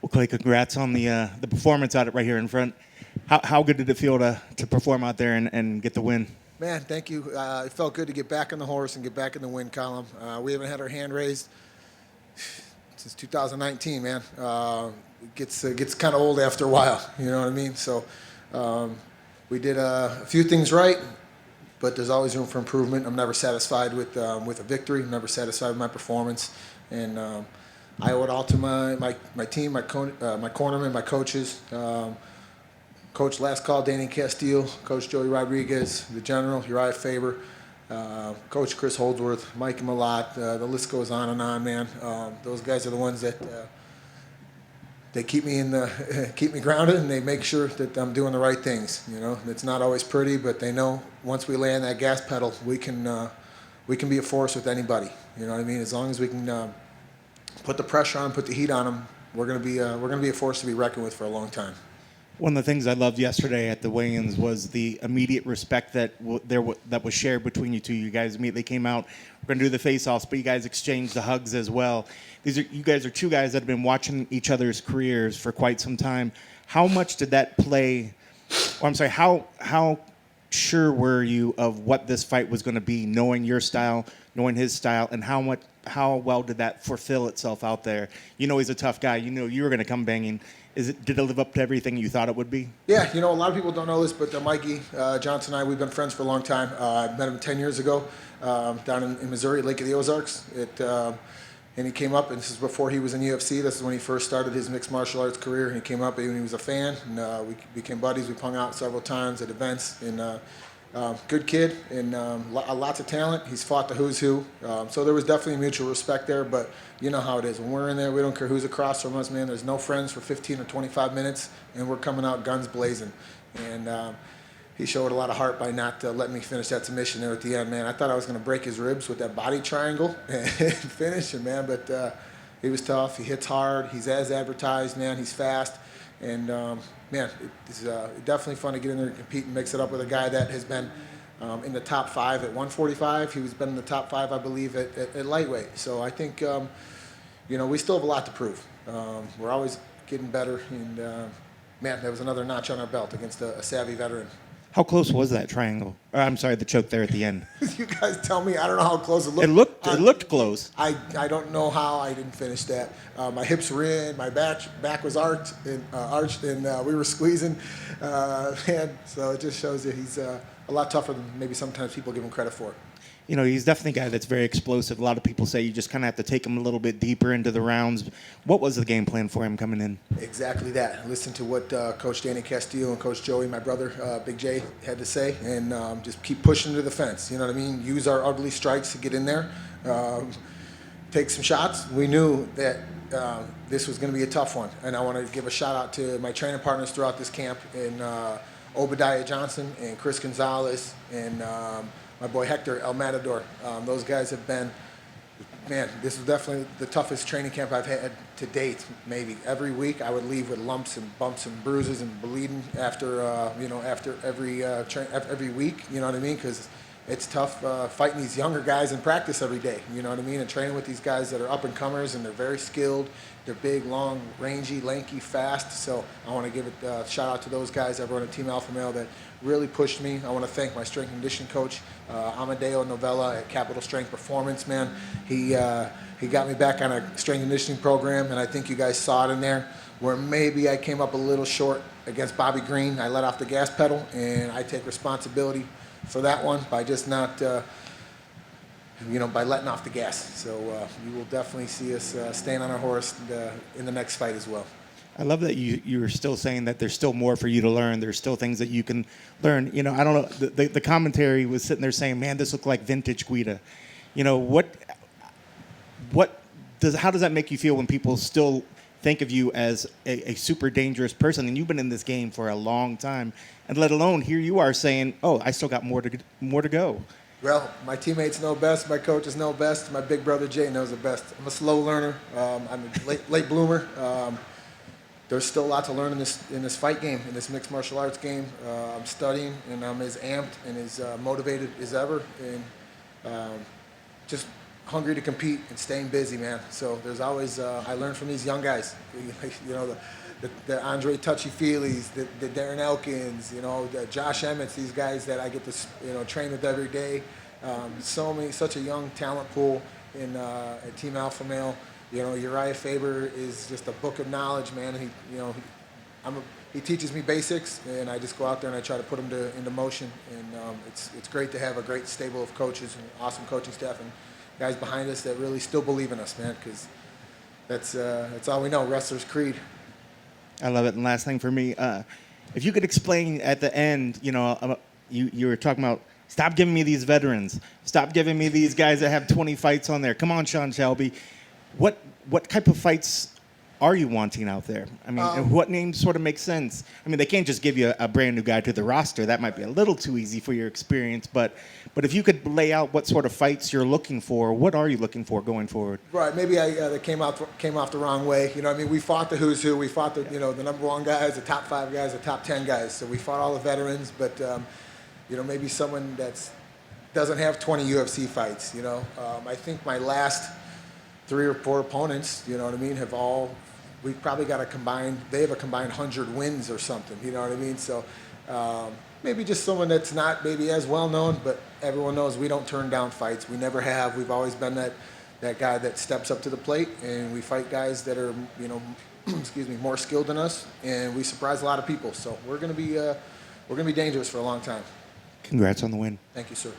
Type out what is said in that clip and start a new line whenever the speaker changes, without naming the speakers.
Well, Clay, congrats on the performance out right here in front. How good did it feel to perform out there and get the win?
Man, thank you. It felt good to get back on the horse and get back in the win column. We haven't had our hand raised since 2019, man. It gets kind of old after a while, you know what I mean? So we did a few things right, but there's always room for improvement. I'm never satisfied with a victory. I'm never satisfied with my performance, and I owe it all to my team, my cornermen, my coaches. Coach Last Call, Danny Castillo, Coach Joey Rodriguez, the General, Uriah Faber, Coach Chris Holdsworth, Mike Malott. The list goes on and on, man. Those guys are the ones that they keep me keep me grounded, and they make sure that I'm doing the right things. You know, it's not always pretty, but they know once we land that gas pedal, we can be a force with anybody. You know what I mean? As long as we can put the pressure on, put the heat on them, we're gonna be a force to be reckoned with for a long time.
One of the things I loved yesterday at the weigh-ins was the immediate respect that that was shared between you two. You guys immediately came out. We're going to do the face-offs, but you guys exchanged the hugs as well. You guys are two guys that have been watching each other's careers for quite some time. How much did that play? Or I'm sorry. How sure were you of what this fight was going to be, knowing your style, knowing his style, and how well did that fulfill itself out there? You know he's a tough guy. You know you were going to come banging. Did it live up to everything you thought it would be?
Yeah, you know, a lot of people don't know this, but Mikey Johnson and I, we've been friends for a long time. I met him 10 years ago down in Missouri, Lake of the Ozarks. And he came up, and this is before he was in UFC. This is when he first started his mixed martial arts career. And he came up, and he was a fan, and we became buddies. We hung out several times at events. And good kid, and lots of talent. He's fought the who's who. So there was definitely mutual respect there, but you know how it is. When we're in there, we don't care who's across from us, man. There's no friends for 15 or 25 minutes, and we're coming out guns blazing. And he showed a lot of heart by not letting me finish that submission there at the end, man. I thought I was going to break his ribs with that body triangle and finish him, man, but he was tough. He hits hard. He's as advertised, man. He's fast. And, man, it's definitely fun to get in there and compete and mix it up with a guy that has been in the top 5 at 145. He was been in the top 5, I believe, at lightweight. So I think, you know, we still have a lot to prove. We're always getting better. And, man, that was another notch on our belt against a savvy veteran.
How close was that triangle? I'm sorry, the choke there at the end.
You guys tell me. I don't know how close it looked.
It looked close.
I don't know how I didn't finish that. My hips were in, my back was arched, and we were squeezing. And so it just shows that he's a lot tougher than maybe sometimes people give him credit for.
You know, he's definitely a guy that's very explosive. A lot of people say you just kind of have to take him a little bit deeper into the rounds. What was the game plan for him coming in?
Exactly that. Listen to what Coach Danny Castillo and Coach Joey, my brother, Big J, had to say, and just keep pushing to the fence. You know what I mean? Use our ugly strikes to get in there. Take some shots. We knew that this was going to be a tough one, and I want to give a shout out to my training partners throughout this camp, and Obadiah Johnson and Chris Gonzalez and my boy Hector El Matador. Those guys have been, man, this is definitely the toughest training camp I've had to date, maybe. Every week I would leave with lumps and bumps and bruises and bleeding after every week, you know what I mean? Because it's tough fighting these younger guys in practice every day, you know what I mean? And training with these guys that are up-and-comers, and they're very skilled. They're big, long, rangy, lanky, fast. So I want to give a shout-out to those guys, everyone at Team Alpha Male that really pushed me. I want to thank my strength and conditioning coach, Amadeo Novella at Capital Strength Performance, man. He got me back on a strength and conditioning program, and I think you guys saw it in there, where maybe I came up a little short against Bobby Green. I let off the gas pedal, and I take responsibility for that one by just not, by letting off the gas. So you will definitely see us staying on our horse in the next fight as well.
I love that you're still saying that there's still more for you to learn. There's still things that you can learn. You know, I don't know. The commentary was sitting there saying, "Man, this looked like vintage Guida." You know, how does that make you feel when people still think of you as a super dangerous person, and you've been in this game for a long time, and let alone here you are saying, "Oh, I still got more to go."
Well, my teammates know best, my coaches know best, my big brother Jay knows the best. I'm a slow learner. I'm a late bloomer. There's still a lot to learn in this fight game, in this mixed martial arts game. I'm studying, and I'm as amped and as motivated as ever, and just hungry to compete and staying busy, man. So there's always I learn from these young guys. You know, the Andre Touchy-Feelys, the Darren Elkins, you know, the Josh Emmets, these guys that I get to, you know, train with every day. Such a young talent pool in at Team Alpha Male. You know, Uriah Faber is just a book of knowledge, man. And he teaches me basics, and I just go out there and I try to put them into motion. And it's great to have a great stable of coaches and awesome coaching staff and guys behind us that really still believe in us, man. Because that's all we know. Wrestler's creed.
I love it. And last thing for me, if you could explain at the end, you know, you were talking about, stop giving me these veterans. Stop giving me these guys that have 20 fights on there. Come on, Sean Shelby. What type of fights are you wanting out there? I mean, and what names sort of make sense? I mean, they can't just give you a brand new guy to the roster. That might be a little too easy for your experience. But if you could lay out what sort of fights you're looking for, what are you looking for going forward?
Right. Maybe that came off the wrong way. You know, I mean, we fought the who's who. We fought the number one guys, the top 5 guys, the top 10 guys. So we fought all the veterans. But you know, maybe someone that doesn't have 20 UFC fights. You know, I think my last 3 or 4 opponents, you know what I mean, we've probably got they have a combined 100 wins or something, you know what I mean? So maybe just someone that's not maybe as well known, but everyone knows we don't turn down fights. We never have. We've always been that guy that steps up to the plate, and we fight guys that are, you know, excuse me, more skilled than us, and we surprise a lot of people. So we're gonna be dangerous for a long time.
Congrats on the win.
Thank you, sir.